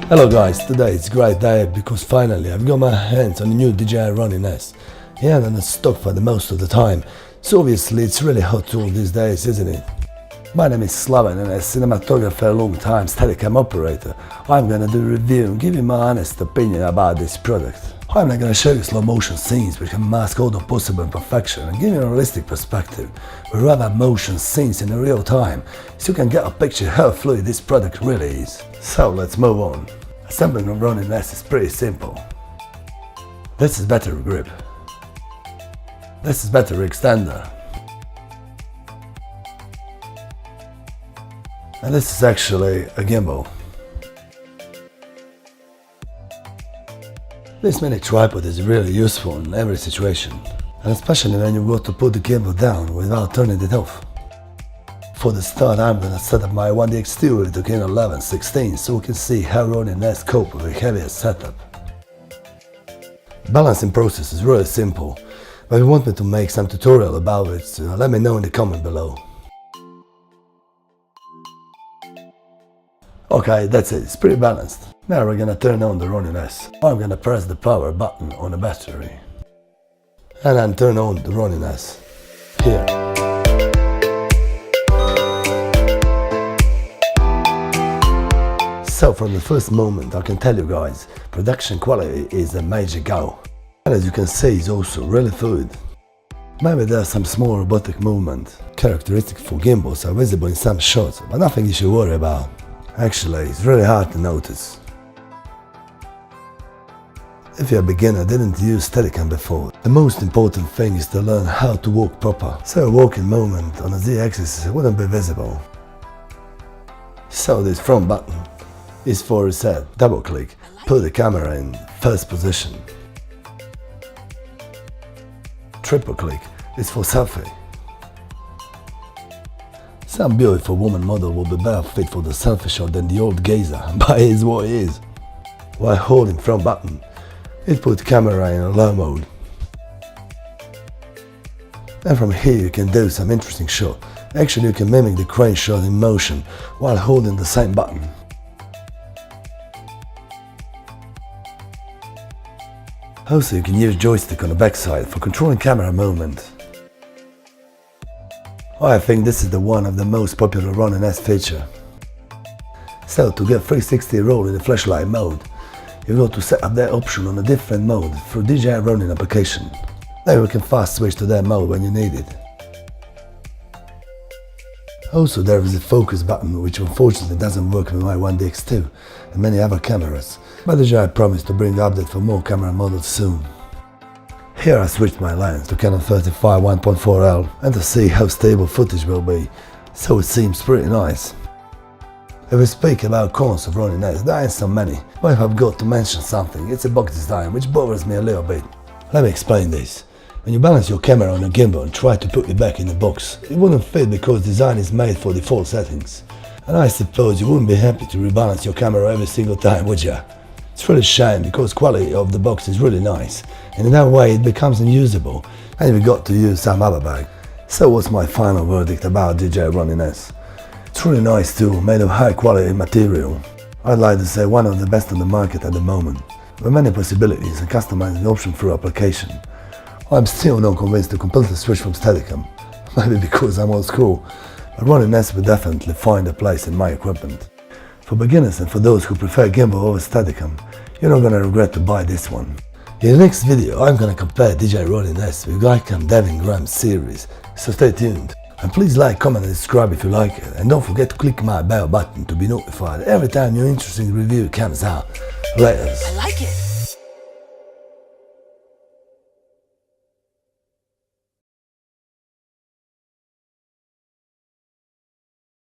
Hello guys, today it's a great day because finally I've got my hands on the new DJI Ronin-S. Yeah, and it's stock for the most of the time, so obviously it's really hot tool these days, isn't it? My name is Slaven and as cinematographer, long-time steadicam operator, I'm gonna do a review and give you my honest opinion about this product. I'm not gonna show you slow motion scenes which can mask all the possible imperfection and give you a realistic perspective, with rather motion scenes in real time, so you can get a picture how fluid this product really is. So let's move on. Assembling a Ronin-S is pretty simple. This is battery grip. This is battery extender. And this is actually a gimbal. This mini tripod is really useful in every situation, and especially when you got to put the gimbal down without turning it off. For the start, I'm gonna set up my 1DX2 with the Canon 11-16 so we can see how Ronin-S cope with a heavier setup. Balancing process is really simple, but if you want me to make some tutorial about it, so let me know in the comment below. Okay, that's it, it's pretty balanced. Now we're gonna turn on the Ronin-S. I'm gonna press the power button on the battery. And then turn on the Ronin-S. Here. So from the first moment I can tell you guys, production quality is a major go. And as you can see, it's also really fluid. Maybe there's some small robotic movement, characteristic for gimbals are visible in some shots, but nothing you should worry about. Actually, it's really hard to notice. If you're a beginner, didn't use steadicam before, the most important thing is to learn how to walk proper, so a walking movement on the Z-axis wouldn't be visible. So this front button is for reset. Double click, put the camera in first position. Triple click is for selfie. Some beautiful woman model will be better fit for the selfie shot than the old geezer, but it is what it is. While holding front button, it puts camera in low mode. And from here you can do some interesting shot. Actually you can mimic the crane shot in motion while holding the same button. Also you can use joystick on the backside for controlling camera movement. I think this is the one of the most popular Ronin-S feature. So to get 360 roll in the flashlight mode, you got to set up that option on a different mode through DJI Ronin application. Then you can fast switch to that mode when you need it. Also there is a focus button which unfortunately doesn't work with my 1DX2 and many other cameras, but DJI promised to bring update for more camera models soon. Here I switched my lens to Canon 35 1.4L and to see how stable footage will be, so it seems pretty nice. If we speak about cons of Ronin-S, there ain't so many, but if I've got to mention something, it's a box design which bothers me a little bit. Let me explain this. When you balance your camera on a gimbal and try to put it back in the box, it wouldn't fit because design is made for default settings. And I suppose you wouldn't be happy to rebalance your camera every single time, would ya? It's really a shame because quality of the box is really nice, and in that way it becomes unusable and you've got to use some other bag. So what's my final verdict about DJI Ronin-S? It's really nice tool, made of high quality material. I'd like to say one of the best on the market at the moment, with many possibilities and customizing option through application. I'm still not convinced to completely switch from steadicam, maybe because I'm old school, but Ronin-S will definitely find a place in my equipment. For beginners and for those who prefer gimbal over steadicam, you're not gonna regret to buy this one. In the next video I'm gonna compare DJI Ronin-S with Glycam Devin Graham series, so stay tuned. And please like, comment and subscribe if you like it, and don't forget to click my bell button to be notified every time your interesting review comes out. Laters. I like it.